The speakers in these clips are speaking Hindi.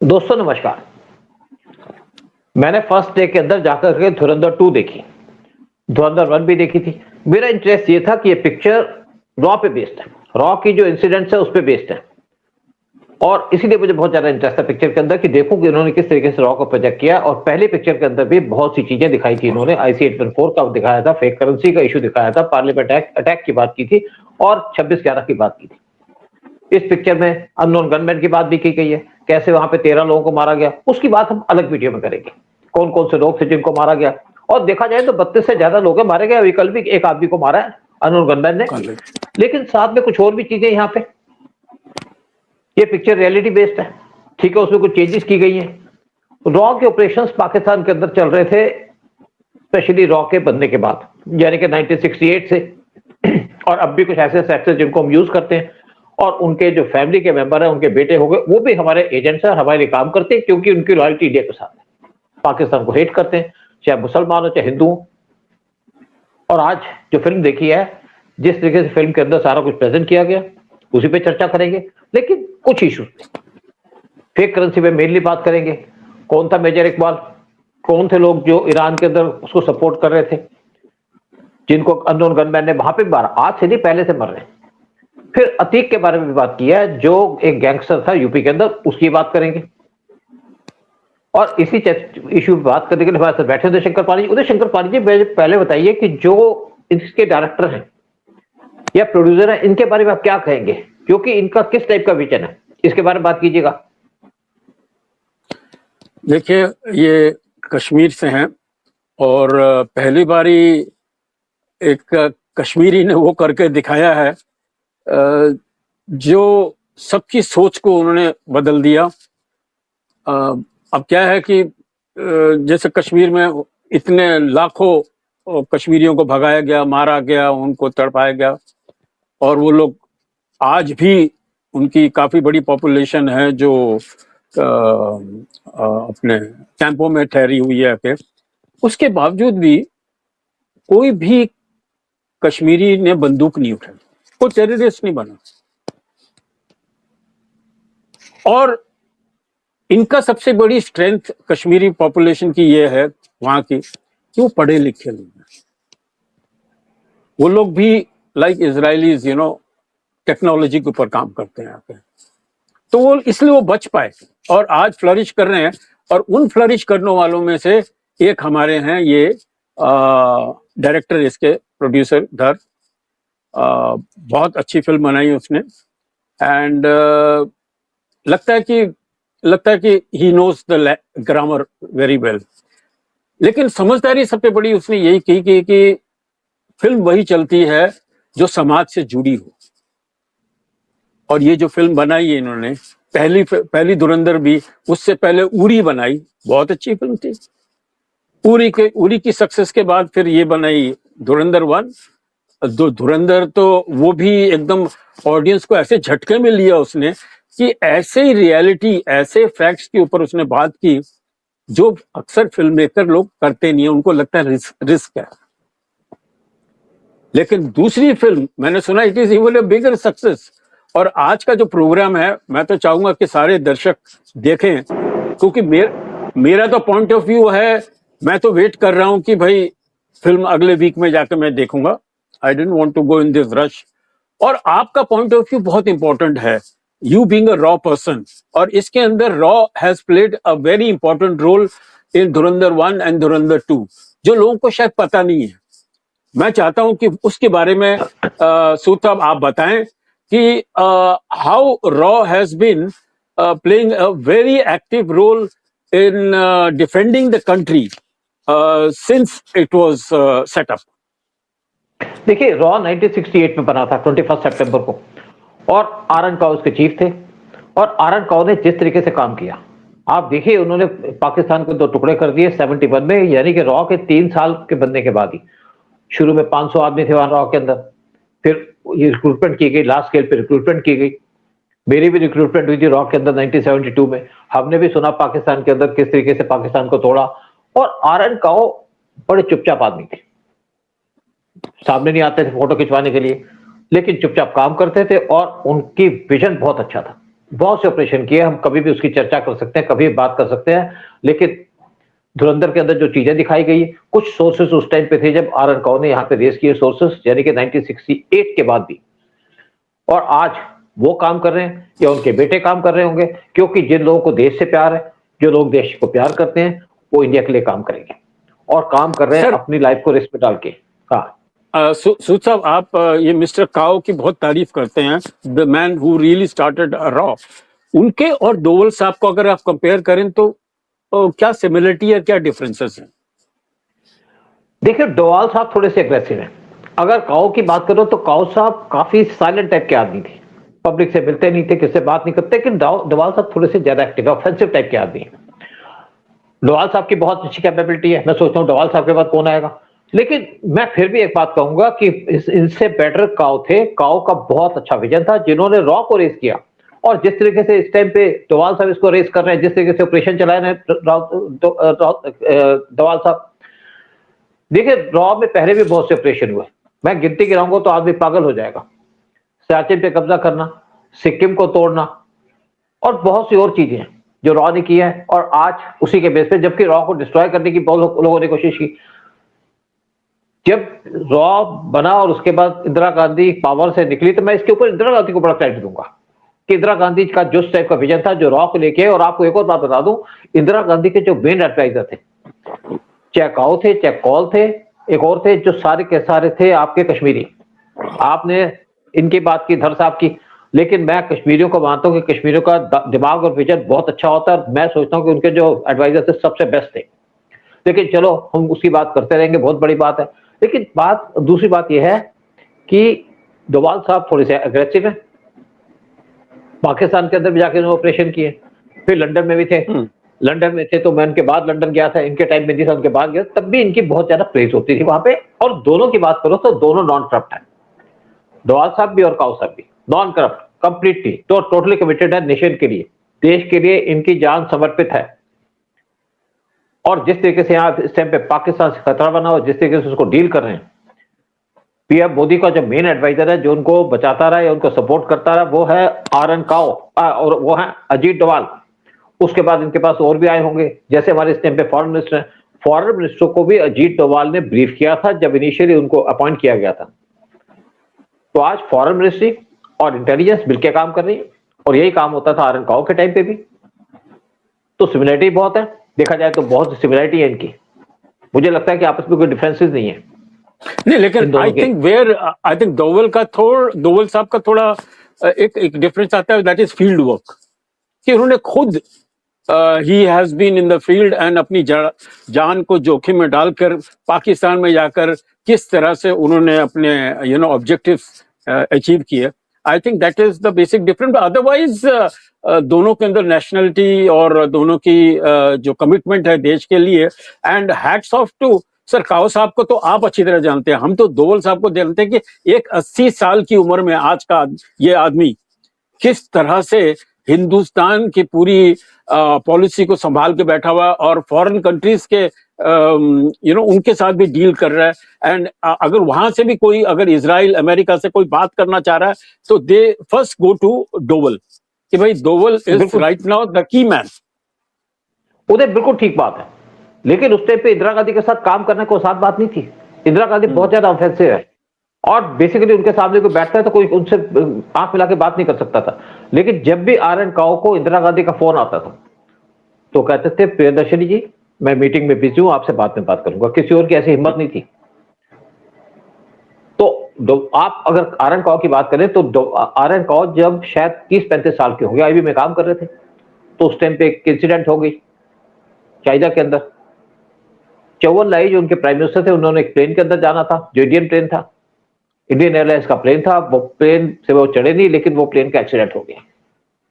दोस्तों नमस्कार। मैंने फर्स्ट डे के अंदर जाकर के धुरंधर 2 देखी, धुरंधर 1 भी देखी थी। मेरा इंटरेस्ट ये था कि ये पिक्चर रॉ पे बेस्ड है, रॉ की जो इंसिडेंट्स है उस पे बेस्ड है, और इसीलिए मुझे बहुत ज्यादा इंटरेस्ट था पिक्चर के अंदर कि देखूं कि इन्होंने किस तरीके से रॉ को प्रोजेक्ट किया। और पहले पिक्चर के अंदर भी बहुत सी चीजें दिखाई थी इन्होंने। IC-814 का दिखाया था, फेक करेंसी का इशू दिखाया था, पार्लियामेंट अटैक की बात की थी और 26/11 की बात की थी। इस पिक्चर में अननोन गनमैन की बात भी की गई है, कैसे वहां पे 13 लोगों को मारा गया, उसकी बात हम अलग वीडियो में करेंगे। कौन कौन से लोग थे जिनको मारा गया, और देखा जाए तो 32 से ज्यादा लोग मारे गए। अभी कल भी एक आदमी को मारा है अननोन गनमैन ने, लेकिन साथ में कुछ और भी चीजें यहाँ पे। ये पिक्चर रियलिटी बेस्ड है, ठीक है, उसमें कुछ चेंजेस की गई हैं। रॉ के ऑपरेशंस पाकिस्तान के अंदर चल रहे थे, स्पेशली रॉ के बनने के बाद, यानी कि 1968 से, और अब भी कुछ ऐसे सेक्टर्स जिनको हम यूज करते हैं, और उनके जो फैमिली के मेंबर हैं, उनके बेटे हो गए, वो भी हमारे एजेंट्स हैं, हमारे लिए काम करते हैं, क्योंकि उनकी रॉयल्टी इंडिया के साथ है। पाकिस्तान को हेट करते हैं, चाहे मुसलमान हो चाहे हिंदू हो। और आज जो फिल्म देखी है, जिस तरीके से फिल्म के अंदर सारा कुछ प्रेजेंट किया गया, उसी पे चर्चा करेंगे। लेकिन कुछ इश्यूज, फेक करेंसी पे मेनली बात करेंगे। कौन था मेजर इकबाल, कौन थे लोग जो ईरान के अंदर उसको सपोर्ट कर रहे थे, जिनको अननोन गनमैन ने वहां पे मारा, आज से नहीं पहले से मर रहे हैं। फिर अतीक के बारे में भी बात की है, जो एक गैंगस्टर था यूपी के अंदर, उसकी बात करेंगे। और इसी इशू पे बात करने के लिए हमारे साथ बैठे उदय शंकर पानी जी। उदय शंकर पानी जी, पहले बताइए कि जो इसके डायरेक्टर हैं या प्रोड्यूसर हैं, इनके बारे में आप क्या कहेंगे, क्योंकि इनका किस टाइप का विजन है, इसके बारे में बात कीजिएगा। देखिए, ये कश्मीर से हैं और पहली बारी एक कश्मीरी ने वो करके दिखाया है जो सबकी सोच को उन्होंने बदल दिया। अब क्या है कि जैसे कश्मीर में इतने लाखों कश्मीरियों को भगाया गया, मारा गया, उनको तड़पाया गया, और वो लोग आज भी, उनकी काफी बड़ी पॉपुलेशन है जो अपने कैंपों में ठहरी हुई है। फिर उसके बावजूद भी कोई भी कश्मीरी ने बंदूक नहीं उठाई, कोई टेररिस्ट नहीं बना। और इनका सबसे बड़ी स्ट्रेंथ कश्मीरी पॉपुलेशन की ये है वहां की कि वो पढ़े लिखे लोग हैं। वो लोग भी लाइक इजरायलीज टेक्नोलॉजी के ऊपर काम करते हैं यहाँ पे, तो वो इसलिए वो बच पाए और आज फ्लरिश कर रहे हैं। और उन फ्लरिश करने वालों में से एक हमारे हैं ये डायरेक्टर, इसके प्रोड्यूसर धर, बहुत अच्छी फिल्म बनाई उसने। एंड लगता है कि he knows the grammar very well. लेकिन समझदारी सबसे बड़ी उसने यही की कि फिल्म वही चलती है जो समाज से जुड़ी हो। और ये जो फिल्म बनाई है इन्होंने, पहली धुरंधर भी, उससे पहले उरी बनाई, बहुत अच्छी फिल्म थी। उरी की सक्सेस के बाद फिर ये बनाई धुरंधर 1। धुरंधर तो वो भी एकदम ऑडियंस को ऐसे झटके में लिया उसने कि ऐसे ही रियलिटी, ऐसे फैक्ट्स के ऊपर उसने बात की जो अक्सर फिल्म मेकर लोग करते नहीं है, उनको लगता है रिस्क है। लेकिन दूसरी फिल्म मैंने सुना it is even a bigger success. और आज का जो प्रोग्राम है, मैं तो चाहूंगा कि सारे दर्शक देखें, क्योंकि मेरा तो पॉइंट ऑफ व्यू है, मैं तो वेट कर रहा हूं कि भाई फिल्म अगले वीक में जाकर मैं देखूंगा। I didn't want to go in this rush. और आपका पॉइंट ऑफ व्यू बहुत इंपॉर्टेंट है, यू बीइंग अ रॉ पर्सन, और इसके अंदर रॉ has played a very important role in Dhurandhar 1 and धुरंधर 2, जो लोगों को शायद पता नहीं है। मैं चाहता हूं कि उसके बारे में सूद साहब आप बताएं कि हाउ रॉ has been playing a very active role in defending the country since it was set up. देखिए, रॉ 1968 में बना था 21 सितंबर को, और आरन काउ उसके चीफ थे। और आरन काउ ने जिस तरीके से काम किया, आप देखिए, उन्होंने पाकिस्तान को 2 टुकड़े कर दिए 71 में, यानी कि रॉ के 3 साल के बनने के बाद ही। शुरू में 500 आदमी थे वहां रॉ के अंदर, फिर ये रिक्रूटमेंट की गई, लास्ट स्केल पे रिक्रूटमेंट की गई। मेरी भी रिक्रूटमेंट हुई थी रॉ के अंदर 1972 में। हमने भी सुना पाकिस्तान के अंदर किस तरीके से पाकिस्तान को तोड़ा। और आरन काउ बड़े चुपचाप आदमी थे, सामने नहीं आते थे फोटो खिंचवाने के लिए, लेकिन चुपचाप काम करते थे, और उनकी विजन बहुत अच्छा था। बहुत से ऑपरेशन किए, हम कभी भी उसकी चर्चा कर सकते हैं, कभी बात कर सकते हैं, लेकिन धुरंधर के अंदर जो चीजें दिखाई गई, कुछ सोर्सेस उस टाइम पे थे जब आर एन काओ ने यहाँ पे रेस किए सोर्सेस, यानी कि 1968 के बाद भी, और आज वो काम कर रहे हैं या उनके बेटे काम कर रहे होंगे, क्योंकि जिन लोगों को देश से प्यार है, जो लोग देश को प्यार करते हैं, वो इंडिया के लिए काम करेंगे और काम कर रहे हैं अपनी लाइफ को रिस्क में डाल के। हाँ, सूद साहब, आप ये मिस्टर काओ की बहुत तारीफ करते हैं, the man who really started raw. उनके और डोवल साहब को अगर आप कंपेयर करें तो क्या सिमिलरिटी है, क्या डिफरेंसेस हैं? देखिए, डोवाल साहब थोड़े से एग्रेसिव हैं। अगर काओ की बात करो तो काओ साहब काफी साइलेंट टाइप के आदमी थे, पब्लिक से मिलते नहीं थे, किससे बात नहीं करते, लेकिन डोवाल साहब थोड़े से ज्यादा एक्टिव, ऑफेंसिव टाइप के आदमी हैं। डोवाल साहब की बहुत अच्छी कैपेबिलिटी है, मैं सोचता हूँ डोवाल साहब के बाद कौन आएगा, लेकिन मैं फिर भी एक बात कहूंगा कि इनसे बेटर काओ थे। काओ का बहुत अच्छा विजन था, जिन्होंने रॉ को रेस किया, और जिस तरीके से इस टाइम पे डोवाल साहब इसको रेस कर रहे हैं, जिस तरीके से ऑपरेशन चलाए रहे डोवाल साहब, देखिए रॉ में पहले भी बहुत से ऑपरेशन हुए, मैं गिनती गिनाऊंगा तो आदमी पागल हो जाएगा। सियाचिन पे कब्जा करना, सिक्किम को तोड़ना, और बहुत सी और चीजें हैं जो रॉ ने की है, और आज उसी के बेस पे, जबकि रॉ को डिस्ट्रॉय करने की बहुत लोगों ने कोशिश की। जब रॉ बना और उसके बाद इंदिरा गांधी पावर से निकली, तो मैं इसके ऊपर इंदिरा गांधी को बड़ा क्रेडिट दूंगा कि इंदिरा गांधी का जो टाइप का विजन था, जो रॉ को लेके। और आपको एक और बात बता दूं, इंदिरा गांधी के जो मेन एडवाइजर थे, चाहे काओ थे, चाहे कौल थे, एक और थे जो सारे के सारे थे आपके कश्मीरी। आपने इनकी बात की, धर साहब की, लेकिन मैं कश्मीरियों को मानता हूं कि कश्मीरियों का दिमाग और विजन बहुत अच्छा होता है, और मैं सोचता हूं कि उनके जो एडवाइजर थे सबसे बेस्ट थे। लेकिन चलो हम उसकी बात करते रहेंगे, बहुत बड़ी बात है। लेकिन दूसरी बात यह है कि डोवाल साहब थोड़े से अग्रेसिव है, पाकिस्तान के अंदर भी जाके ऑपरेशन किए, फिर लंदन में भी थे। लंदन में थे तो मैं उनके बाद लंदन गया था, इनके टाइम में नहीं था, उनके बाद गया, तब भी इनकी बहुत ज्यादा प्रेज होती थी वहां पे। और दोनों की बात करो तो दोनों नॉन करप्ट है, डोवाल साहब भी और काओ साहब भी नॉन करप्ट, कंप्लीटली तो टोटली कमिटेड है नेशन के लिए, देश के लिए इनकी जान समर्पित है। और जिस तरीके से यहाँ इस टाइम पे पाकिस्तान से खतरा बना और जिस तरीके से उसको डील कर रहे हैं, पीएम मोदी का जो मेन एडवाइजर है, जो उनको बचाता रहा या उनको सपोर्ट करता रहा, वो है आर एन काओ, और वो है अजीत डोवाल। उसके बाद इनके पास और भी आए होंगे, जैसे हमारे इस टाइम पे फॉरेन मिनिस्टर हैं, फॉरेन मिनिस्टर को भी अजीत डोवाल ने ब्रीफ किया था जब इनिशियली उनको अपॉइंट किया गया था। तो आज फॉरेन मिनिस्ट्री और इंटेलिजेंस मिलकर काम कर रही है, और यही काम होता था आर एन काओ के टाइम पे भी। तो सिमिलरिटी बहुत है, देखा जाए तो बहुत सिमिलरिटी है इनकी, मुझे लगता है कि आपस में कोई डिफरेंसेस नहीं है। नहीं, लेकिन आई थिंक डोवल साहब का थोड़ा एक डिफरेंस आता है, दैट इज फील्ड वर्क, कि उन्होंने खुद ही has been in the field and अपनी जान को जोखिम में डालकर पाकिस्तान में जाकर किस तरह से उन्होंने अपने ऑब्जेक्टिव्स अचीव किए। I think that is the basic difference. Otherwise दोनों के अंदर नेशनलिटी और दोनों की जो कमिटमेंट है देश के लिए, and hats off to sir Kao साहब को तो आप अच्छी तरह जानते हैं, हम तो डोवल साहब को जानते हैं कि एक 80 साल की उम्र में आज का ये आदमी किस तरह से हिंदुस्तान की पूरी पॉलिसी को संभाल के बैठा हुआ, और फॉरेन कंट्रीज के उनके साथ भी डील कर रहा है। एंड अगर वहां से भी कोई, अगर इजराइल अमेरिका से कोई बात करना चाह रहा है, तो दे फर्स्ट गो टू डोवल, कि भाई Doval is right now the key man. उधर बिल्कुल ठीक बात है, लेकिन उस टाइम पे इंदिरा गांधी के साथ काम करने को आसान बात नहीं थी। इंदिरा गांधी बहुत ज्यादा ऑफेंसिव है, और बेसिकली उनके सामने कोई बैठता है तो कोई उनसे आंख मिला के बात नहीं कर सकता था। लेकिन जब भी आर एन काओ को इंदिरा गांधी का फोन आता था, तो कहते थे प्रियदर्शनी जी मैं मीटिंग में बिजी हूं, आपसे बाद में बात करूंगा। किसी और की ऐसी हिम्मत नहीं थी। तो आप अगर आर एन काओ की बात करें तो आर एन काओ जब शायद 30-35 साल के होंगे, आईबी में काम कर रहे थे, तो उस टाइम पे एक इंसिडेंट हो गई चाइना के अंदर। चौवन लाई जो उनके प्राइम मिनिस्टर थे, उन्होंने एक प्लेन के अंदर जाना था, जो इंडियन प्लेन था, इंडियन एयरलाइंस का प्लेन था। वो प्लेन से वो चढ़े नहीं, लेकिन वो प्लेन का एक्सीडेंट हो गया,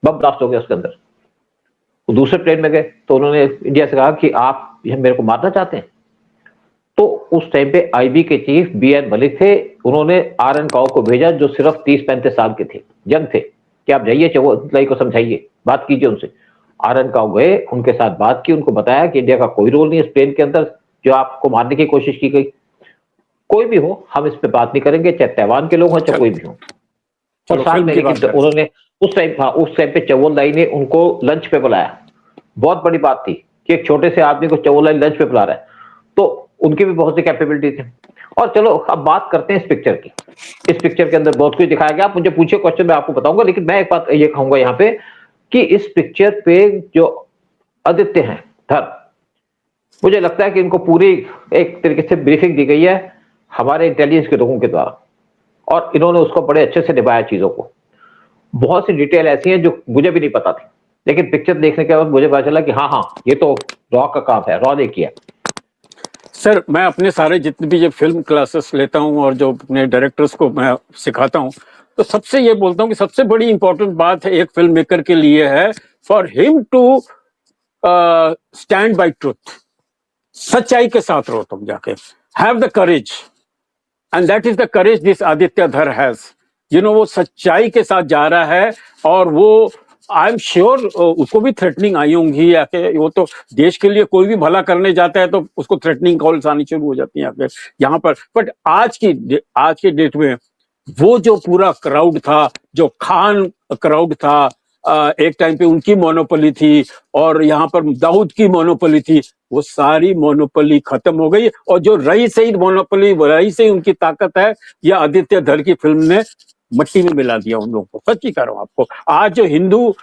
बम ब्लास्ट हो गया उसके अंदर। वो दूसरे प्लेन में गए, तो उन्होंने इंडिया से कहा कि आप मेरे को मारना चाहते हैं। तो उस टाइम पे आईबी के चीफ BN मलिक थे, उन्होंने आर एन काओ को भेजा, जो सिर्फ 30-35 साल के थे, यंग थे, कि आप जाइए चौवन लाई को समझाइए, बात कीजिए उनसे। आर एन काओ गए, उनके साथ बात की, उनको बताया कि इंडिया का कोई रोल नहीं इस प्लेन के अंदर, जो आपको मारने की कोशिश की गई। कोई भी हो, हम इस पे बात नहीं करेंगे, चाहे ताइवान के लोग हों चाहे कोई भी हो। और चलो साथ फिल्म में की बात लेकिन करते उन्होंने उस टाइम पे चौवनलाई ने उनको लंच पे बुलाया। बहुत बड़ी बात थी कि एक छोटे से आदमी को चौवनलाई लंच पे बुला रहा है, तो उनकी भी बहुत सी कैपेबिलिटी थी। और चलो अब बात करते हैं इस पिक्चर की। इस पिक्चर के अंदर बहुत कुछ दिखाया गया, आप मुझे पूछिए क्वेश्चन, मैं आपको बताऊंगा, लेकिन मैं एक बात ये कहूंगा यहाँ पे कि इस पिक्चर पे जो आदित्य हैं धर, मुझे लगता है कि इनको पूरी एक तरीके से ब्रीफिंग दी गई है हमारे इंटेलिजेंस के लोगों के द्वारा, और इन्होंने उसको बड़े अच्छे से निभाया चीजों को। बहुत सी डिटेल ऐसी हैं जो मुझे भी नहीं पता थी, लेकिन पिक्चर देखने के बाद मुझे पता चला कि हाँ हाँ ये तो रॉ का काम है, रॉ ने किया। सर मैं अपने सारे जितने भी जो फिल्म क्लासेस लेता हूँ और जो अपने डायरेक्टर्स को मैं सिखाता हूँ, तो सबसे ये बोलता हूँ कि सबसे बड़ी इंपॉर्टेंट बात है एक फिल्म मेकर के लिए है for him to stand by truth. सच्चाई के साथ रहो तुम जाके, have the courage, and that is the courage this Aditya Dhar has. वो सच्चाई के साथ जा रहा है, और वो आई एम श्योर उसको भी थ्रेटनिंग आई होंगी आके। वो तो देश के लिए कोई भी भला करने जाता है तो उसको थ्रेटनिंग कॉल्स आनी शुरू हो जाती हैं आके यहाँ पर। बट आज की डेट में वो जो पूरा क्राउड था, जो खान क्राउड था, एक टाइम पे उनकी मोनोपोली थी और यहाँ पर दाऊद की मोनोपोली थी, वो सारी मोनोपोली खत्म हो गई। और जो रही सही मोनोपोली, रही सही उनकी ताकत है, यह आदित्य धर की फिल्म ने मट्टी में मिला दिया उन लोगों को। सच्ची कह रहा हूं आपको। आज जो हिंदू,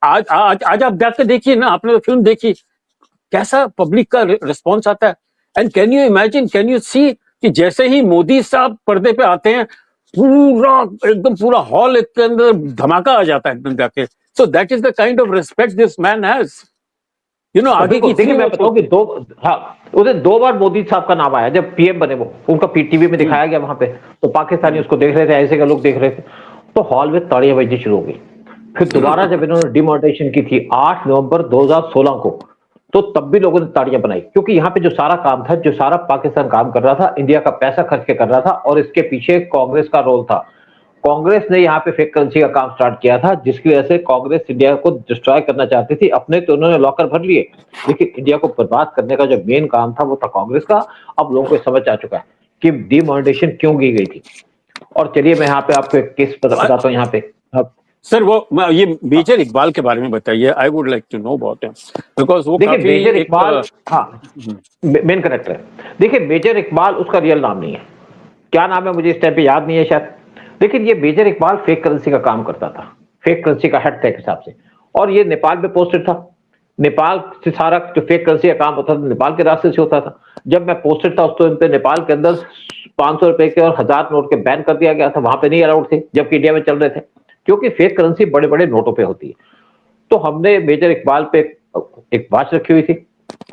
आज आज आज आप जाकर देखिए ना, आपने तो फिल्म देखी, कैसा पब्लिक का रिस्पॉन्स आता है। And can you imagine, can you see कि जैसे ही मोदी साहब पर्दे पे आते हैं, पूरा एकदम पूरा हॉल के अंदर धमाका आ जाता है एकदम जाके। So that is the kind of respect this man has. आगे की देखिए मैं बताऊं कि उधर 2 बार मोदी साहब का नाम आया जब पीएम बने, वो उनका टीवी में दिखाया गया वहां पे, तो पाकिस्तानी उसको देख रहे थे, ऐसे का लोग देख रहे थे, तो हॉल में ताड़ियां बजनी शुरू हो गई। फिर दोबारा जब इन्होंने डिमोनेटाइजेशन की थी 8 नवंबर 2016 को, तो तब भी लोगों ने ताड़ियां बनाई, क्योंकि यहाँ पे जो सारा काम था, जो सारा पाकिस्तान काम कर रहा था, इंडिया का पैसा खर्च के कर रहा था, और इसके पीछे कांग्रेस का रोल था। कांग्रेस ने यहाँ पे फेक करेंसी का काम स्टार्ट किया था, जिसकी वजह से कांग्रेस इंडिया को डिस्ट्रॉय करना चाहती थी। अपने तो उन्होंने लॉकर भर लिए, लेकिन इंडिया को बर्बाद करने का जो मेन काम था वो था कांग्रेस का। अब लोगों को समझ आ चुका है कि डिमोनेटाइजेशन क्यों की गई थी। और चलिए मैं यहाँ पे आपको एक केस बताता हूँ यहाँ पे। सर ये मेजर इकबाल के बारे में बताइए, I would like to know about him, because वो देखिए काफी मेजर इकबाल, हाँ मेन करेक्टर है। देखिए मेजर इकबाल उसका रियल नाम नहीं है, क्या नाम है मुझे इस टाइम पे याद नहीं है शायद, लेकिन ये मेजर इकबाल फेक करेंसी का काम करता था, फेक करेंसी का हेड था एक हिसाब से, और ये नेपाल में पोस्टेड था। नेपाल से सारा जो फेक करेंसी का काम होता था नेपाल के रास्ते से होता था। जब मैं पोस्टेड था उस टाइम पे नेपाल के अंदर 500 रुपए के और 1000 नोट के बैन कर दिया गया था, वहां पे नहीं अलाउड थे, जबकि इंडिया में चल रहे थे, क्योंकि फेक करेंसी बड़े बड़े नोटों पे होती है। तो हमने मेजर इकबाल पे एक वॉच रखी हुई थी,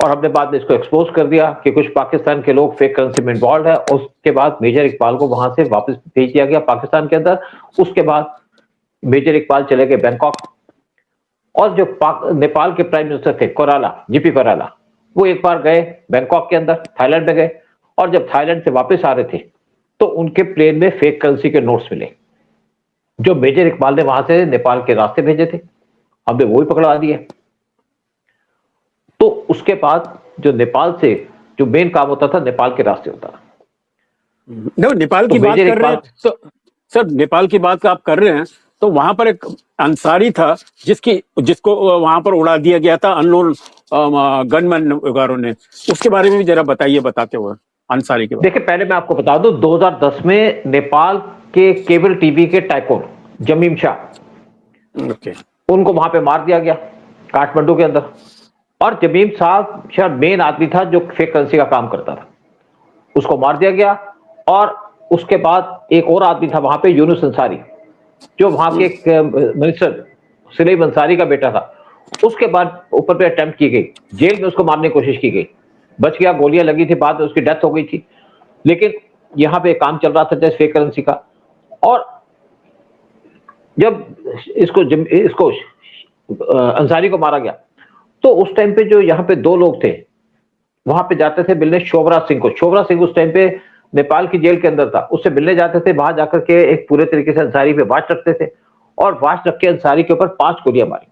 और हमने बाद में इसको एक्सपोज कर दिया कि कुछ पाकिस्तान के लोग फेक करेंसी में इन्वॉल्व है। उसके बाद मेजर इकबाल को वहां से वापस भेज दिया गया पाकिस्तान के अंदर। उसके बाद मेजर इकबाल चले गए बैंकॉक, और जो नेपाल के प्राइम मिनिस्टर थे कोराला, जीपी कोराला, वो एक बार गए बैंकॉक के अंदर, थाईलैंड में गए, और जब थाईलैंड से वापस आ रहे थे तो उनके प्लेन में फेक करेंसी के नोट्स मिले, जो मेजर इकबाल ने वहां से नेपाल के रास्ते भेजे थे। हमने वो भी पकड़ा दिए। तो उसके बाद जो नेपाल से जो मेन काम होता था नेपाल के रास्ते होता था। नेपाल की बात कर रहे हैं तो सर, नेपाल की बात आप कर रहे हैं तो वहां पर एक अंसारी था जिसको वहां पर उड़ा दिया गया था अननोन गनमैन वगैरह ने, उसके बारे में भी जरा बताइए, बताते हुए अंसारी के बारे में। देखिए पहले मैं आपको बता दूं, 2010 में नेपाल के केबल टीवी के टाइकून जमीम शाह, उनको वहां पे मार दिया गया काठमांडू के अंदर। और जमीम साहब शायद मेन आदमी था जो फेक करेंसी का काम करता था, उसको मार दिया गया। और उसके बाद एक और आदमी था वहां पे, यूनुस अंसारी, जो वहां के मिनिस्टर सलीम अंसारी का बेटा था। उसके बाद ऊपर पे अटेम्प्ट की गई, जेल में उसको मारने की कोशिश की गई, बच गया, गोलियां लगी थी, बाद में उसकी डेथ हो गई थी। लेकिन यहाँ पे काम चल रहा था जैसे फेक करेंसी का। और जब इसको अंसारी को मारा गया, तो उस टाइम पे जो यहाँ पे 2 लोग थे वहां पे जाते थे मिलने शोभराज सिंह को। शोभराज सिंह उस टाइम पे नेपाल की जेल के अंदर था, उससे मिलने जाते थे, वहां जाकर के एक पूरे तरीके से अंसारी पे वाच रखते थे, और वाच रख के अंसारी के ऊपर 5 गोलियां मारी,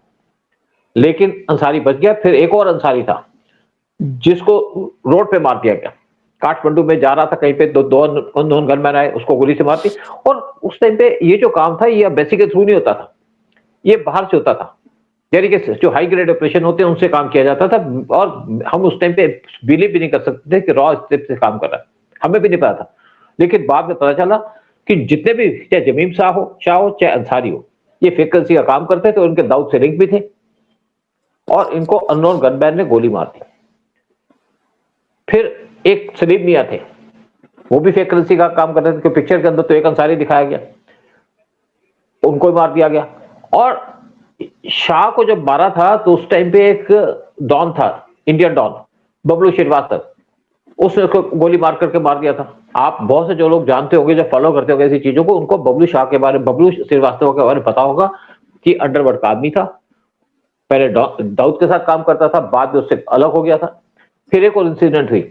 लेकिन अंसारी बच गया। फिर एक और अंसारी था जिसको रोड पे मार दिया गया, काठमांडू में जा रहा था कहीं पे, दो अननोन गनमैन आए, उसको गोली से मारती। और उस टाइम पे ये जो काम था ये एम्बेसी के थ्रू नहीं होता था, ये बाहर से होता था, यानी कि जो हाई ग्रेड ऑपरेशन होते हैं उनसे काम किया जाता था। और हम उस टाइम पे बिलीव भी नहीं कर सकते थे कि रॉ स्टेप से काम कर रहा है, हमें भी नहीं पता था। लेकिन बाद में पता चला कि जितने भी, चाहे जमीम शाह हो चाहे अंसारी हो, ये फ्रीक्वेंसी का काम करते थे, उनके दाऊद से लिंक भी थे, और इनको अननोन गनमैन ने गोली मार दी। फिर एक सलीम मियां थे, वो भी फेक करेंसी का काम करते थे, पिक्चर के अंदर तो एक अंसारी दिखाया गया, उनको मार दिया गया। और शाह को जब मारा था तो उस टाइम पे एक डॉन था, इंडियन डॉन, बबलू श्रीवास्तव, उसने उसको गोली मार करके मार दिया था। आप बहुत से जो लोग जानते होंगे, जो फॉलो करते होंगे ऐसी चीजों को, उनको बबलू श्रीवास्तव के बारे में पता होगा कि अंडरवर्ल्ड का आदमी था, पहले दाऊद के साथ काम करता था, बाद में उससे अलग हो गया था। फिर एक और इंसिडेंट हुई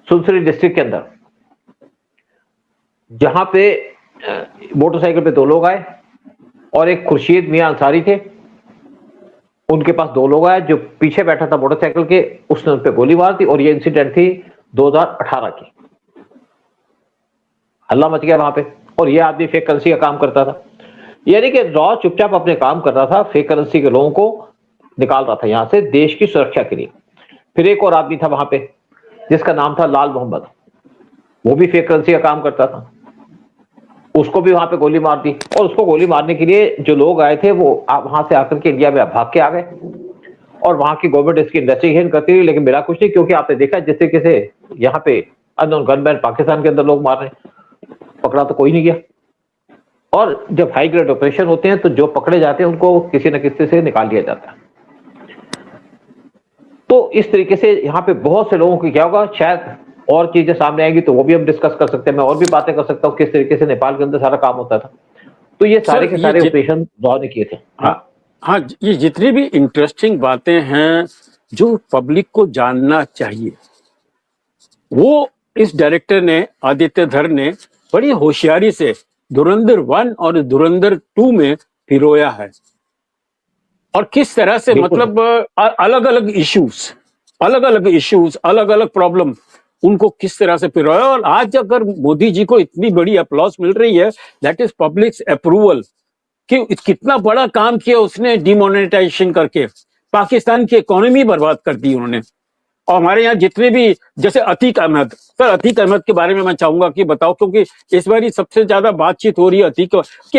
सुनसरी डिस्ट्रिक्ट के अंदर, जहां पे मोटरसाइकिल पे दो लोग आए और एक खुर्शीद मियां अंसारी थे, उनके पास दो लोग आए, जो पीछे बैठा था मोटरसाइकिल के, उसने उन पे गोली मार दी। और ये इंसिडेंट थी 2018 की, हल्ला मच गया वहां पे। और ये आदमी फेक करेंसी का काम करता था, यानी कि रॉ चुपचाप अपने काम कर रहा था, फेक करेंसी के लोगों को निकाल रहा था यहां से देश की सुरक्षा के लिए। फिर एक और आदमी था वहां पे जिसका नाम था लाल मोहम्मद, वो भी फेक करेंसी का काम करता था, उसको भी वहां पे गोली मार दी। और उसको गोली मारने के लिए जो लोग आए थे वो वहां से आकर के इंडिया में भाग के आ गए, और वहां की गवर्नमेंट इसकी इन्वेस्टिगेशन करती रही, लेकिन मिला कुछ नहीं, क्योंकि आपने देखा जिस तरीके से यहाँ पे अननोन गनमैन पाकिस्तान के अंदर लोग मार रहे हैं, पकड़ा तो कोई नहीं गया। और जब हाई ग्रेड ऑपरेशन होते हैं तो जो पकड़े जाते हैं उनको किसी न किसी से निकाल दिया जाता है। तो इस तरीके से यहाँ पे बहुत से लोगों की क्या होगा, शायद और चीजें सामने आएंगी तो वो भी हम डिस्कस कर सकते हैं, मैं और भी बातें कर सकता हूँ किस तरीके से नेपाल के अंदर सारा काम होता था। तो ये सारे के सारे ऑपरेशन रॉ ने किए थे। हाँ, ये जितनी भी इंटरेस्टिंग बातें हैं जो पब्लिक को जानना चाहिए, वो इस डायरेक्टर ने, आदित्य धर ने, बड़ी होशियारी से धुरंधर 1 और धुरंधर 2 में पिरोया है। और किस तरह से, मतलब अलग अलग इश्यूज, अलग अलग प्रॉब्लम, उनको किस तरह से पिरोया। और आज अगर मोदी जी को इतनी बड़ी अप्लॉज मिल रही है, दैट इज पब्लिक अप्रूवल, कि कितना बड़ा काम किया उसने डिमोनेटाइजेशन करके, पाकिस्तान की इकोनॉमी बर्बाद कर दी उन्होंने। और हमारे यहाँ जितने भी, जैसे अतीक अहमद, सर अतीक अहमद के बारे में मैं चाहूंगा कि बताओ, क्योंकि इस बार सबसे ज्यादा बातचीत हो रही है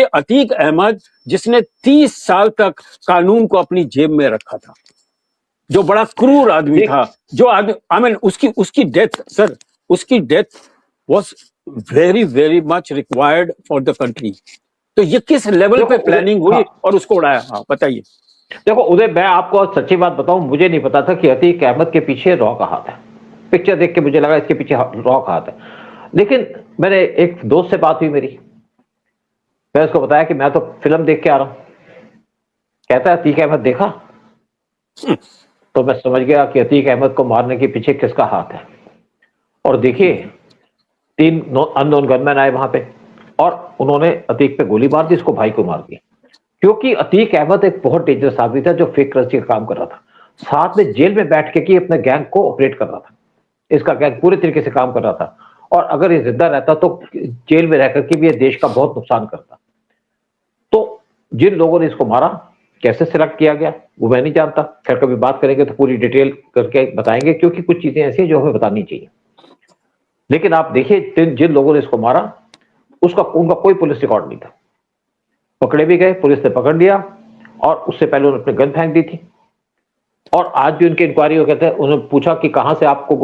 अतीक अहमद, जिसने 30 साल तक कानून को अपनी जेब में रखा था, जो बड़ा क्रूर आदमी था, जो आई मीन उसकी डेथ, सर उसकी death was very very much required for the country. तो ये किस लेवल पे प्लानिंग हुई और उसको उड़ाया? हाँ बताइए। देखो उदय, मैं आपको सच्ची बात बताऊं, मुझे नहीं पता था कि अतीक अहमद के पीछे रॉ का हाथ है। पिक्चर देख के मुझे लगा इसके पीछे रॉ का हाथ है, लेकिन मैंने एक दोस्त से बात हुई मेरी, मैं उसको बताया कि मैं तो फिल्म देख के आ रहा हूं। कहता है अतीक अहमद देखा? तो मैं समझ गया कि अतीक अहमद को मारने के पीछे किसका हाथ है। और देखिए 3 अननोन गनमैन आए वहां पे और उन्होंने अतीक पे गोली मार दी, इसको भाई को मार दिया। क्योंकि अतीक अहमद एक बहुत डेंजरस आदमी था जो फेक करेंसी का काम कर रहा था, साथ में जेल में बैठ के अपने गैंग को ऑपरेट कर रहा था, इसका गैंग पूरे तरीके से काम कर रहा था। और अगर ये जिंदा रहता तो जेल में रहकर के भी ये देश का बहुत नुकसान करता। तो जिन लोगों ने इसको मारा, कैसे सिलेक्ट किया गया वो मैं नहीं जानता, खैर कभी बात करेंगे तो पूरी डिटेल करके बताएंगे, क्योंकि कुछ चीजें ऐसी हैं जो हमें बतानी चाहिए। लेकिन आप देखिए जिन लोगों ने इसको मारा उनका कोई पुलिस रिकॉर्ड नहीं था, पकड़े भी गए, पुलिस ने पकड़ लिया, और उससे पहले उन्होंने अपनी गन फेंक दी थी। और आज भी उनकी इंक्वायरी हो, कहते हैं उन्होंने पूछा कि कहां से आपने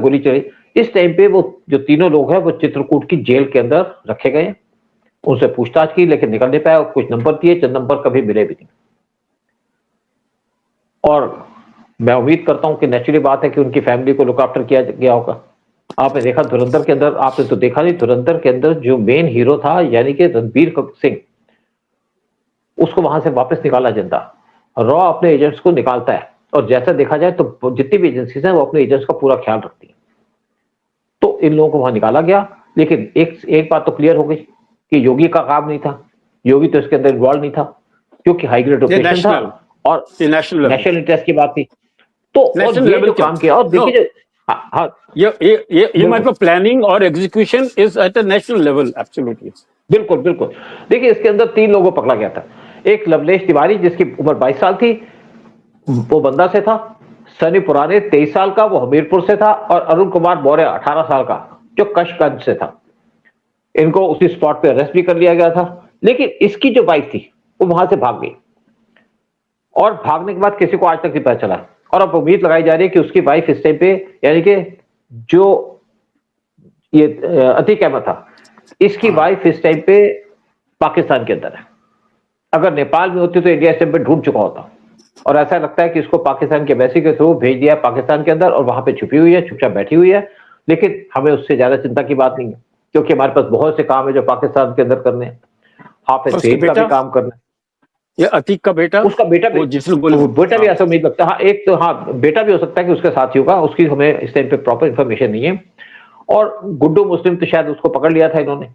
गोली चली। इस टाइम पे वो जो तीनों लोग हैं वो चित्रकूट की जेल के अंदर रखे गए, उनसे पूछताछ की लेकिन निकल नहीं पाया, कुछ नंबर दिए, चंद नंबर कभी मिले भी नहीं। और मैं उम्मीद करता हूं कि नेचुरली बात है कि उनकी फैमिली को लुक आफ्टर किया गया होगा। आपने देखा धुरंधर के अंदर, आपने तो देखा नहीं, धुरंधर के अंदर जो मेन हीरो था यानी कि रणबीर सिंह, उसको वहां से वापस निकाला जिंदा। रॉ अपने एजेंट्स को निकालता है, और जैसा देखा जाए तो जितनी भी एजेंसीज हैं वो अपने एजेंट्स का पूरा ख्याल रखती है। तो इन लोगों को वहां निकाला गया, लेकिन एक बात तो क्लियर हो गई कि योगी का काम नहीं था, योगी तो इसके अंदर इन्वॉल्व नहीं था, क्योंकि हाई ग्रेड ऑपरेशन था और नेशनल इंटरेस्ट की बात थी। तो ये जो काम किया, और देखिए हाँ हाँ, ये मतलब प्लानिंग और execution is at a national level, absolutely. बिल्कुल बिल्कुल। देखिए इसके अंदर 3 लोगों को पकड़ा गया था। एक लवलेश तिवारी जिसकी उम्र 22 साल थी, वो बंदा से था। सनी पुराने 23 साल का, वो हमीरपुर से था। और अरुण कुमार मौर्य 18 साल का, जो कशगंज से था। इनको उसी स्पॉट पे अरेस्ट भी कर लिया गया था। लेकिन इसकी जो बाइक थी वो वहां से भाग गई, और भागने के बाद किसी को आज तक नहीं पता चला। और अब उम्मीद लगाई जा रही है कि उसकी वाइफ इस टाइम पे, यानी कि जो ये अतीक अहमद था, इसकी वाइफ इस टाइम पे पाकिस्तान के अंदर है। अगर नेपाल में होती तो इंडिया इस टाइम पे ढूंढ चुका होता। और ऐसा लगता है कि इसको पाकिस्तान के एम्बेसी के थ्रू भेज दिया पाकिस्तान के अंदर, और वहां पे छुपी हुई है, चुपचाप बैठी हुई है। लेकिन हमें उससे ज्यादा चिंता की बात नहीं है, क्योंकि हमारे पास बहुत से काम है जो पाकिस्तान के अंदर करने हैं। हाफिज सईद का भी काम करना है। ये अतीक का बेटा, उसका बेटा भी, जिसने बोले बेटा भी ऐसा उम्मीद लगता है। हाँ, एक तो हाँ बेटा भी हो सकता है कि उसके साथ ही होगा, उसकी हमें इस टाइम पे प्रॉपर इन्फॉर्मेशन नहीं है। और गुड्डू मुस्लिम तो शायद उसको पकड़ लिया था इन्होंने,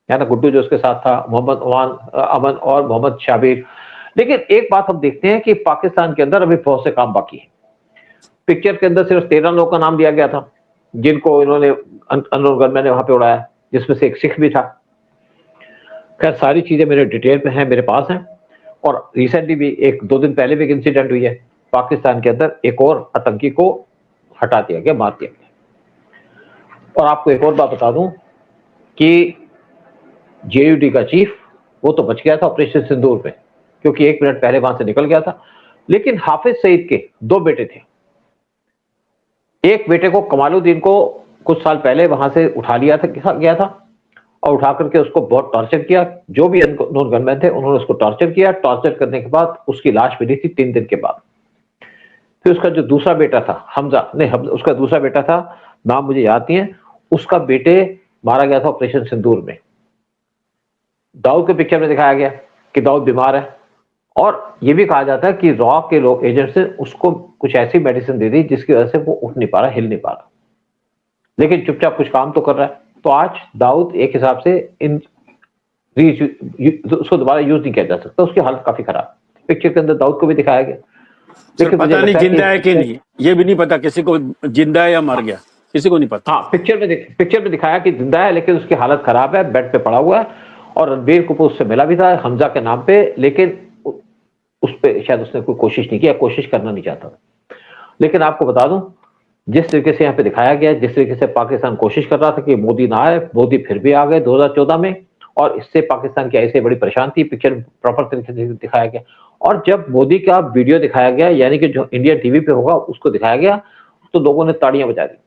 है ना, गुड्डू जो उसके साथ था, मोहम्मद अमन और मोहम्मद शाबिर। लेकिन एक बात हम देखते हैं कि पाकिस्तान के अंदर अभी बहुत से काम बाकी है। पिक्चर के अंदर सिर्फ 13 लोगों का नाम दिया गया था जिनको इन्होंने अननोन गनमैन ने वहां पे उड़ाया, जिसमें से एक सिख भी था। खैर सारी चीजें मेरे डिटेल में हैं, मेरे पास हैं। और रिसेंटली भी 1-2 दिन पहले भी एक इंसिडेंट हुई है, पाकिस्तान के अंदर एक और आतंकी को हटा दिया गया, मार दिया गया। और आपको एक और बात बता दूं कि जेयूडी का चीफ वो तो बच गया था ऑपरेशन सिंदूर में, क्योंकि 1 मिनट पहले वहां से निकल गया था। लेकिन हाफिज सईद के 2 बेटे थे। एक बेटे को कमालुद्दीन को कुछ साल पहले वहां से उठा लिया था, गया था, और उठा करके उसको बहुत टॉर्चर किया। जो भी नॉन गनमैन थे उन्होंने उसको टॉर्चर किया। टॉर्चर करने के बाद उसकी लाश मिली थी 3 दिन के बाद। फिर उसका जो दूसरा बेटा था हमजा, नहीं उसका दूसरा बेटा था, नाम मुझे याद नहीं है, उसका बेटे मारा गया था ऑपरेशन सिंदूर में। दाऊद के पिक्चर में दिखाया गया कि दाऊद बीमार है, और यह भी कहा जाता है कि रॉ के लोग एजेंट्स ने उसको कुछ ऐसी मेडिसिन दे दी जिसकी वजह से वो उठ नहीं पा रहा, हिल नहीं पा रहा, लेकिन चुपचाप कुछ काम तो कर रहा है। तो आज दाऊद एक हिसाब से इन उसको दोबारा यूज नहीं किया जा सकता, उसकी हालत काफी खराब। पिक्चर के अंदर दाऊद को भी दिखाया गया, लेकिन पता नहीं जिंदा है कि नहीं, ये भी नहीं पता किसी को जिंदा है या मर गया, किसी को नहीं पता। हाँ, पिक्चर में दिखाया कि जिंदा है, लेकिन उसकी हालत खराब है, बेड पे पड़ा हुआ है। और रणबीर कपूर उससे मिला भी था हमजा के नाम पे, लेकिन उस पर शायद उसने कोई कोशिश नहीं किया, कोशिश करना नहीं चाहता। लेकिन आपको बता दूं, जिस तरीके से यहाँ पे दिखाया गया, जिस तरीके से पाकिस्तान कोशिश कर रहा था कि मोदी ना आए, मोदी फिर भी आ गए 2014 में, और इससे पाकिस्तान की ऐसे बड़ी परेशानी थी। पिक्चर प्रॉपर तरीके से दिखाया गया। और जब मोदी का वीडियो दिखाया गया, यानी कि जो इंडिया टीवी पे होगा उसको दिखाया गया, तो लोगों ने ताड़ियां बजा दी।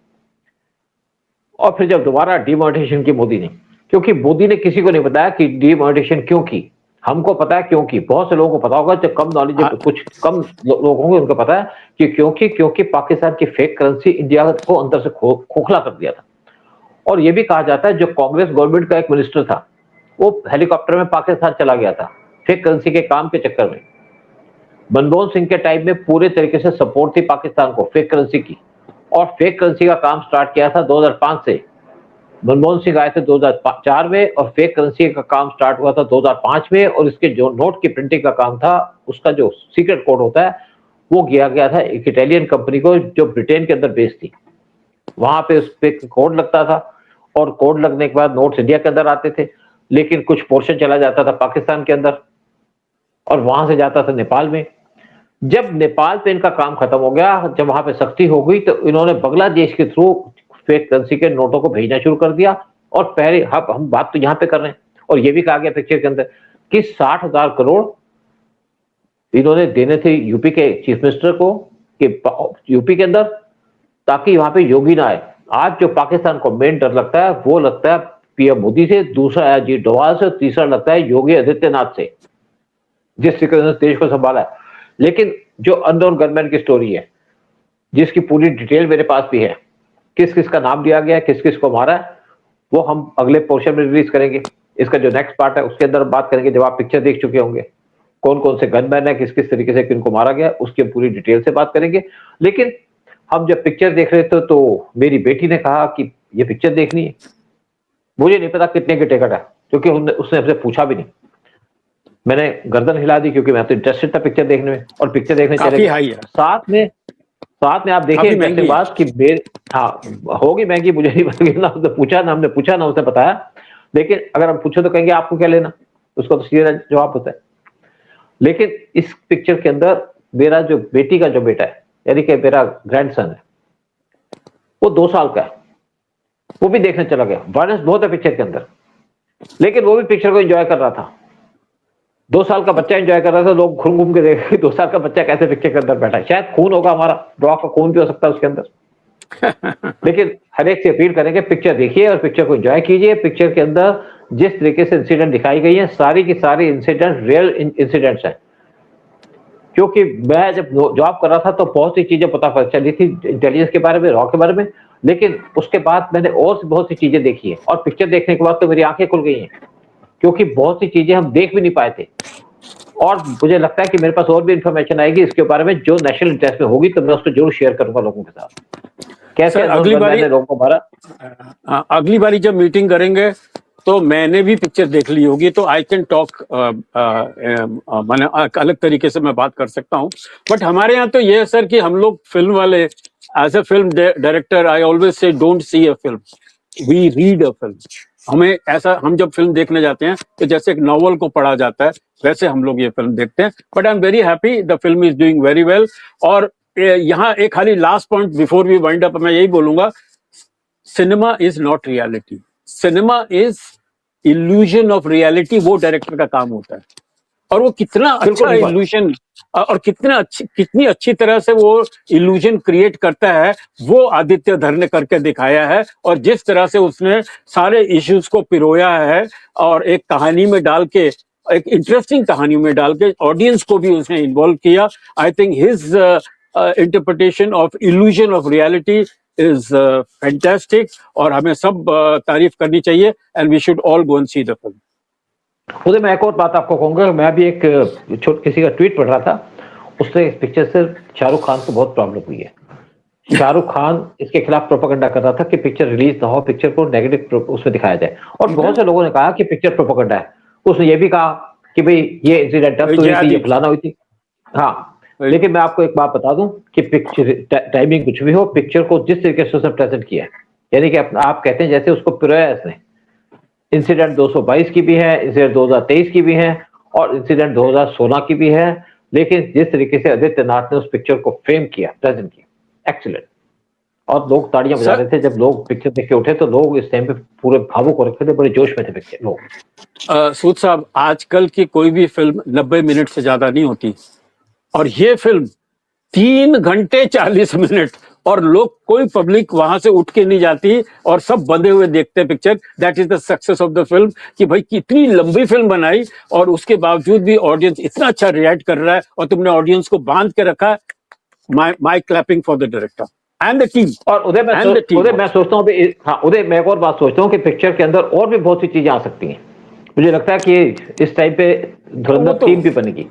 और फिर जब दोबारा डिमोनेटाइजेशन की मोदी ने, क्योंकि मोदी ने किसी को नहीं बताया कि डिमोनेटाइजेशन क्यों की। हमको पता है क्योंकि, बहुत से लोगों को पता होगा, जो कम नॉलेज, कुछ कम लोग होंगे उनको पता है कि क्योंकि पाकिस्तान की फेक करेंसी इंडिया को अंदर से खोखला कर दिया था। और यह भी कहा जाता है जो कांग्रेस गवर्नमेंट का एक मिनिस्टर था, वो हेलीकॉप्टर में पाकिस्तान चला गया था फेक करेंसी के काम के चक्कर में। मनमोहन सिंह के टाइम में पूरे तरीके से सपोर्ट थी पाकिस्तान को फेक करेंसी की, और फेक करेंसी का काम स्टार्ट किया था 2005 से। मनमोहन सिंह आए थे 2004 में, और फेक करेंसी का काम स्टार्ट हुआ था 2005 में। और इसके जो नोट की प्रिंटिंग का काम था, उसका जो सीक्रेट कोड होता है, वो किया गया था एक इटालियन कंपनी को जो ब्रिटेन के अंदर बेस्ड थी। वहां पे उस पे कोड लगता था, और कोड लगने के बाद नोट्स इंडिया के अंदर आते थे, लेकिन कुछ पोर्शन चला जाता था पाकिस्तान के अंदर, और वहां से जाता था नेपाल में। जब नेपाल पे इनका काम खत्म हो गया, जब वहां पे सख्ती हो गई, तो इन्होंने बांग्लादेश के थ्रू फेक करेंसी के नोटों को भेजना शुरू कर दिया। और पहले हम बात तो यहां पे कर रहे हैं, और ये भी कहा गया पिक्चर के अंदर कि 60,000 करोड़ इन्होंने देने थे यूपी के चीफ मिनिस्टर को, कि यूपी के अंदर, ताकि वहां पे योगी ना आए। आज जो पाकिस्तान को मेन डर लगता है, वो लगता है पीएम मोदी से, दूसरा है अजीत डोभाल से, तीसरा लगता है योगी आदित्यनाथ से, जिस तरीके से देश को संभाला है। लेकिन जो अननोन गनमैन की स्टोरी है, जिसकी पूरी डिटेल मेरे पास भी है, किस किस का नाम दिया गया, किस किस को मारा है, वो हम अगले पोर्शन में रिलीज करेंगे। इसका जो नेक्स्ट पार्ट है उसके अंदर बात करेंगे, जब आप पिक्चर देख चुके होंगे, कौन कौन से गनमैन है, किस किस तरीके से किनको मारा गया, उसकी पूरी डिटेल से बात करेंगे। लेकिन हम जब पिक्चर देख रहे थे, तो मेरी बेटी ने कहा कि ये पिक्चर देखनी है। मुझे नहीं पता कितने की टिकट है, क्योंकि उसने हमसे पूछा भी नहीं। मैंने गर्दन हिला दी, क्योंकि मैं तो इंटरेस्टेड था पिक्चर देखने में, और पिक्चर देखने चले गए। साथ में साथ में आप देखिए काफी इंटरेस्टिंग महंगी है। बात कि हाँ होगी महंगी, मुझे नहीं पता, ना उसने पूछा ना हमने पूछा ना उसने बताया, लेकिन अगर हम पूछे तो कहेंगे आपको क्या लेना, उसका तो सीधा जवाब होता है। लेकिन इस पिक्चर के अंदर मेरा जो बेटी का जो बेटा है, यानी कि मेरा ग्रैंडसन है, वो 2 साल का है, वो भी देखने चला गया। वायलेंस बहुत है पिक्चर के अंदर, लेकिन वो भी पिक्चर को एंजॉय कर रहा था। 2 साल का बच्चा एंजॉय कर रहा था, लोग घूम घूम के देख रहे 2 साल का बच्चा कैसे पिक्चर के अंदर बैठा है। शायद खून होगा हमारा, रॉक का खून भी हो सकता है उसके अंदर। लेकिन हर एक से अपील करेंगे पिक्चर देखिए और पिक्चर को एंजॉय कीजिए। पिक्चर के अंदर जिस तरीके से इंसिडेंट दिखाई गई है, सारी की सारी इंसिडेंट रियल इंसिडेंट्स हैं। क्योंकि मैं जब जॉब कर रहा था तो बहुत सी चीजें पता चली थी इंटेलिजेंस के बारे में, रॉ के बारे में, लेकिन उसके बाद मैंने और बहुत सी चीजें देखी है और पिक्चर देखने के बाद तो मेरी आंखें खुल गई हैं, क्योंकि बहुत सी चीजें हम देख भी नहीं पाए थे। और मुझे लगता है कि मेरे पास और भी इंफॉर्मेशन आएगी इसके बारे में जो नेशनल इंटरेस्ट में होगी, तो मैं उसको जरूर शेयर करूंगा लोगों के साथ। कैसे सर अगली बारी, मैंने लोगों को मारा। अगली बारी जब मीटिंग करेंगे तो मैंने भी पिक्चर देख ली होगी, तो आई कैन टॉक, मैंने अलग तरीके से मैं बात कर सकता हूँ। बट हमारे यहाँ तो ये है सर कि हम लोग फिल्म वाले, as a film director, I always say don't see a film, we read a film. हमें ऐसा, हम जब फिल्म देखने जाते हैं तो जैसे एक नॉवल को पढ़ा जाता है, वैसे हम लोग ये फिल्म देखते हैं। But I am very happy, the film is doing very well. और यहाँ एक खाली last point before we wind up, मैं यही बोलूंगा, cinema is not reality, cinema is illusion of reality. वो डायरेक्टर का काम होता है, और वो कितना अच्छा इल्यूजन और कितनी अच्छी तरह से वो इल्यूजन क्रिएट करता है, वो आदित्य धर ने करके दिखाया है। और जिस तरह से उसने सारे इश्यूज को पिरोया है और एक कहानी में डाल के, एक इंटरेस्टिंग कहानी में डाल के ऑडियंस को भी उसने इन्वॉल्व किया। I think his interpretation of illusion of reality is fantastic, और हमें सब तारीफ करनी चाहिए, and we should all go and see the film. उधर मैं एक और बात आपको कहूंगा, मैं भी एक किसी का ट्वीट पढ़ रहा था, उससे इस पिक्चर से शाहरुख खान को बहुत प्रॉब्लम हुई है। शाहरुख खान इसके खिलाफ प्रोपेगेंडा कर रहा था कि पिक्चर रिलीज ना हो, पिक्चर को नेगेटिव उसमें दिखाया जाए, और बहुत से लोगों ने कहा कि पिक्चर प्रोपेगेंडा है। उसने ये भी कहा कि भाई ये इंसिडेंट अब तो हुई थी, ये फलाना हुई थी। हाँ, लेकिन मैं आपको एक बात बता दूं कि पिक्चर टाइमिंग कुछ भी हो, पिक्चर को जिस तरीके से उसने प्रेजेंट किया है, यानी कि आप कहते हैं जैसे उसको पिरोया इसने। इंसिडेंट 222 की भी है, इंसिडेंट 2023 की भी है, और इंसिडेंट 2016 की भी है, लेकिन जिस तरीके से आदित्य नाथ ने उस पिक्चर को फ्रेम किया, प्रेजेंट किया, एक्सीलेंट। और लोग ताड़ियां बजा रहे थे जब लोग पिक्चर देख के उठे, तो लोग इस टाइम पे पूरे भावुक हो रखे थे, बड़े जोश में थे पिक्चर लोग। सूद साहब, आजकल की कोई भी फिल्म 90 मिनट से ज्यादा नहीं होती, और ये फिल्म 3 घंटे 40 मिनट, और लोग, कोई पब्लिक वहां से उठ के नहीं जाती और सब बंधे हुए देखते हैं picture. That is the success of the film, कि भाई कितनी लंबी फिल्म बनाई और उसके बावजूद भी ऑडियंस इतना अच्छा रिएक्ट कर रहा है, और तुमने ऑडियंस को बांध के रखा है। My clapping for the director and the team. और उदय मैं सोचता हूँ, हाँ उदय, मैं एक और बात सोचता हूँ कि पिक्चर के अंदर और भी बहुत सी चीजें आ सकती हैं। मुझे लगता है कि इस टाइम पे धुरंधर 3 भी बनेगी,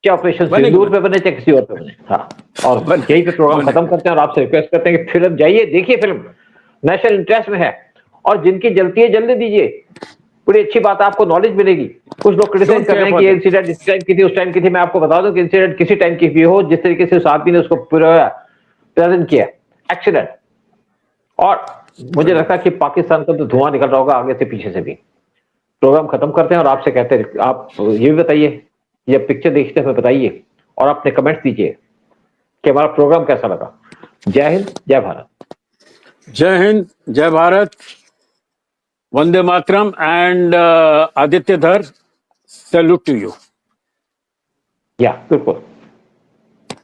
चाहे ऑपरेशन सिंदूर पे बने चाहे किसी और पे बने। हाँ, और यही पे प्रोग्राम खत्म करते हैं और आपसे रिक्वेस्ट करते हैं कि फिल्म जाइए, देखिए, फिल्म नेशनल इंटरेस्ट में है, और जिनकी जलती है जल्दी दीजिए, बड़ी अच्छी बात है, आपको नॉलेज मिलेगी। कुछ लोग क्रिटिसाइज कर रहे हैं कि ये इंसिडेंट इस टाइम की थी, उस टाइम की थी। मैं आपको बता दूं कि इंसिडेंट किसी टाइम की भी हो, जिस तरीके से उस आदमी ने उसको प्रेजेंट किया, एक्सीडेंट। और मुझे लगता है कि पाकिस्तान का तो धुआं निकल रहा होगा आगे से पीछे से भी। प्रोग्राम खत्म करते हैं और आपसे कहते हैं, आप ये भी बताइए, ये पिक्चर देखते हुए बताइए और अपने कमेंट्स दीजिए कि हमारा प्रोग्राम कैसा लगा। जय हिंद, जय भारत। जय हिंद, जय भारत, वंदे मातरम, एंड आदित्य धर, सैल्यूट टू यू। या बिल्कुल।